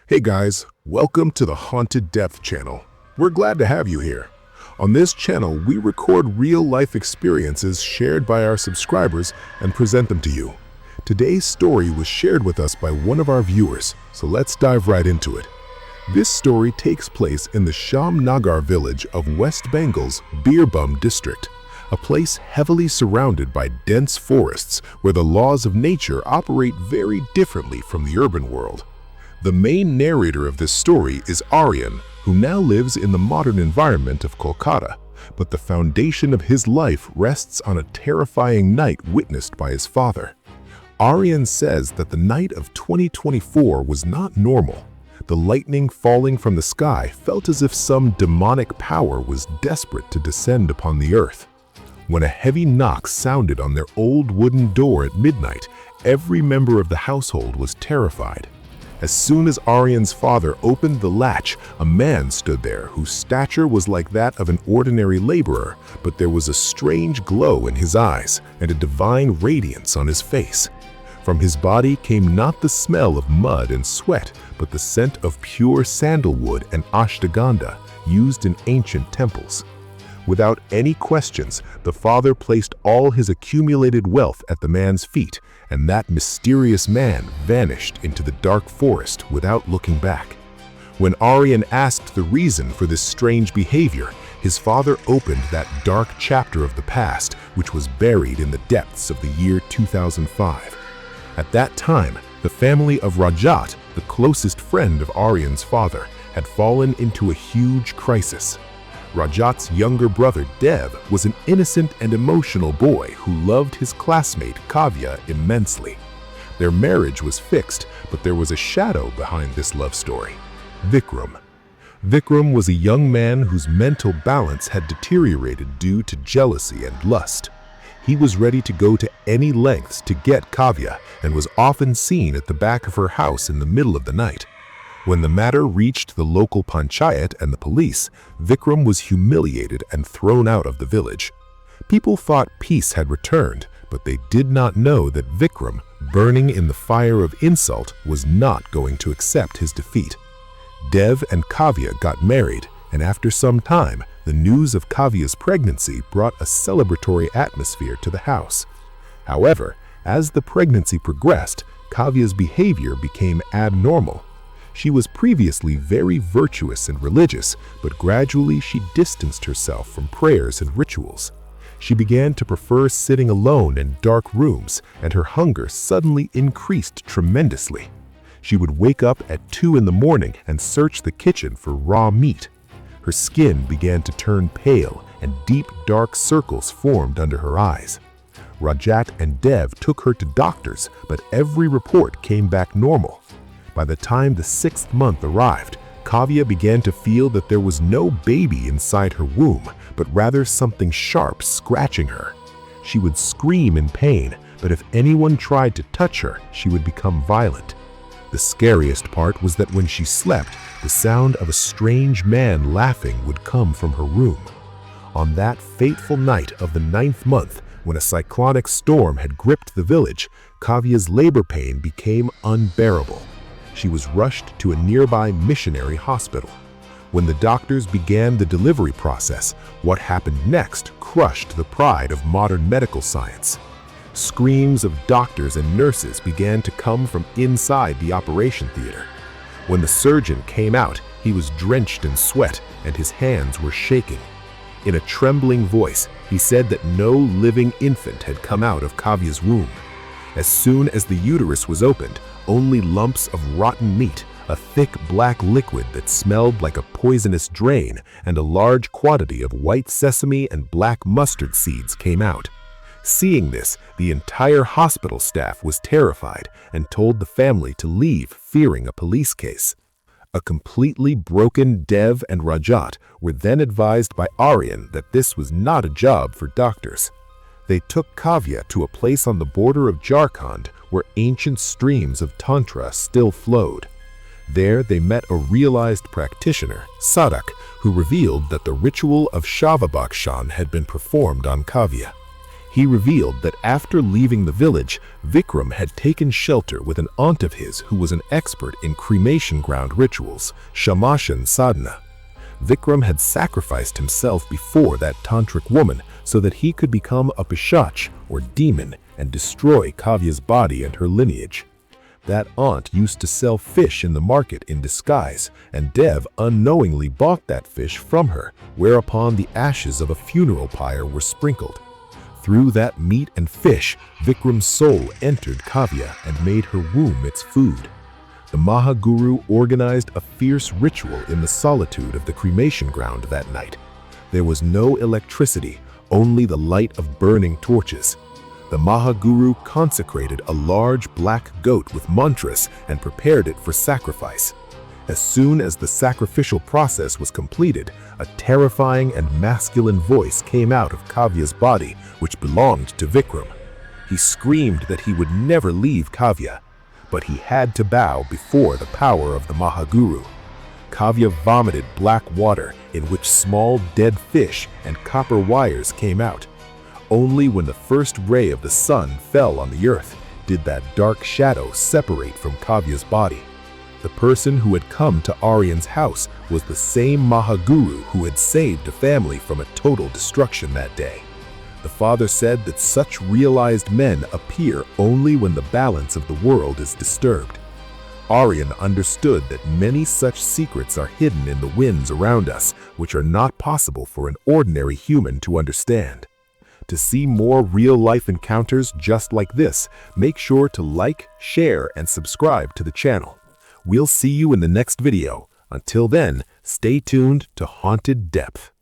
Hey guys, welcome to the Haunted Depth channel. We're glad to have you here. On this channel, we record real-life experiences shared by our subscribers and present them to you. Today's story was shared with us by one of our viewers, so let's dive right into it. This story takes place in the Shamnagar village of West Bengal's Birbhum district, a place heavily surrounded by dense forests where the laws of nature operate very differently from the urban world. The main narrator of this story is Aryan, who now lives in the modern environment of Kolkata, but the foundation of his life rests on a terrifying night witnessed by his father. Aryan says that the night of 2024 was not normal. The lightning falling from the sky felt as if some demonic power was desperate to descend upon the earth. When a heavy knock sounded on their old wooden door at midnight, every member of the household was terrified. As soon as Aryan's father opened the latch, a man stood there whose stature was like that of an ordinary laborer, but there was a strange glow in his eyes and a divine radiance on his face. From his body came not the smell of mud and sweat, but the scent of pure sandalwood and ashtagandha used in ancient temples. Without any questions, the father placed all his accumulated wealth at the man's feet, and that mysterious man vanished into the dark forest without looking back. When Aryan asked the reason for this strange behavior, his father opened that dark chapter of the past, which was buried in the depths of the year 2005. At that time, the family of Rajat, the closest friend of Aryan's father, had fallen into a huge crisis. Rajat's younger brother Dev was an innocent and emotional boy who loved his classmate Kavya immensely. Their marriage was fixed, but there was a shadow behind this love story: Vikram. Vikram was a young man whose mental balance had deteriorated due to jealousy and lust. He was ready to go to any lengths to get Kavya and was often seen at the back of her house in the middle of the night. When the matter reached the local panchayat and the police, Vikram was humiliated and thrown out of the village. People thought peace had returned, but they did not know that Vikram, burning in the fire of insult, was not going to accept his defeat. Dev and Kavya got married, and after some time, the news of Kavya's pregnancy brought a celebratory atmosphere to the house. However, as the pregnancy progressed, Kavya's behavior became abnormal. She was previously very virtuous and religious, but gradually she distanced herself from prayers and rituals. She began to prefer sitting alone in dark rooms, and her hunger suddenly increased tremendously. She would wake up at 2 in the morning and search the kitchen for raw meat. Her skin began to turn pale, and deep dark circles formed under her eyes. Rajat and Dev took her to doctors, but every report came back normal. By the time the 6th month arrived, Kavya began to feel that there was no baby inside her womb, but rather something sharp scratching her. She would scream in pain, but if anyone tried to touch her, she would become violent. The scariest part was that when she slept, the sound of a strange man laughing would come from her room. On that fateful night of the 9th month, when a cyclonic storm had gripped the village, Kavya's labor pain became unbearable. She was rushed to a nearby missionary hospital. When the doctors began the delivery process, what happened next crushed the pride of modern medical science. Screams of doctors and nurses began to come from inside the operation theater. When the surgeon came out, he was drenched in sweat and his hands were shaking. In a trembling voice, he said that no living infant had come out of Kavya's womb. As soon as the uterus was opened, only lumps of rotten meat, a thick black liquid that smelled like a poisonous drain, and a large quantity of white sesame and black mustard seeds came out. Seeing this, the entire hospital staff was terrified and told the family to leave, fearing a police case. A completely broken Dev and Rajat were then advised by Aryan that this was not a job for doctors. They took Kavya to a place on the border of Jharkhand where ancient streams of Tantra still flowed. There they met a realized practitioner, Sadak, who revealed that the ritual of Shavabakshan had been performed on Kavya. He revealed that after leaving the village, Vikram had taken shelter with an aunt of his who was an expert in cremation ground rituals, shamashan sadhana. Vikram had sacrificed himself before that tantric woman so that he could become a pishach, or demon, and destroy Kavya's body and her lineage. That aunt used to sell fish in the market in disguise, and Dev unknowingly bought that fish from her, whereupon the ashes of a funeral pyre were sprinkled. Through that meat and fish, Vikram's soul entered Kavya and made her womb its food. The Mahaguru organized a fierce ritual in the solitude of the cremation ground that night. There was no electricity, only the light of burning torches. The Mahaguru consecrated a large black goat with mantras and prepared it for sacrifice. As soon as the sacrificial process was completed, a terrifying and masculine voice came out of Kavya's body, which belonged to Vikram. He screamed that he would never leave Kavya, but he had to bow before the power of the Mahaguru. Kavya vomited black water in which small dead fish and copper wires came out. Only when the first ray of the sun fell on the earth did that dark shadow separate from Kavya's body. The person who had come to Aryan's house was the same Mahaguru who had saved a family from a total destruction that day. The father said that such realized men appear only when the balance of the world is disturbed. Aryan understood that many such secrets are hidden in the winds around us, which are not possible for an ordinary human to understand. To see more real-life encounters just like this, make sure to like, share, and subscribe to the channel. We'll see you in the next video. Until then, stay tuned to Haunted Depth.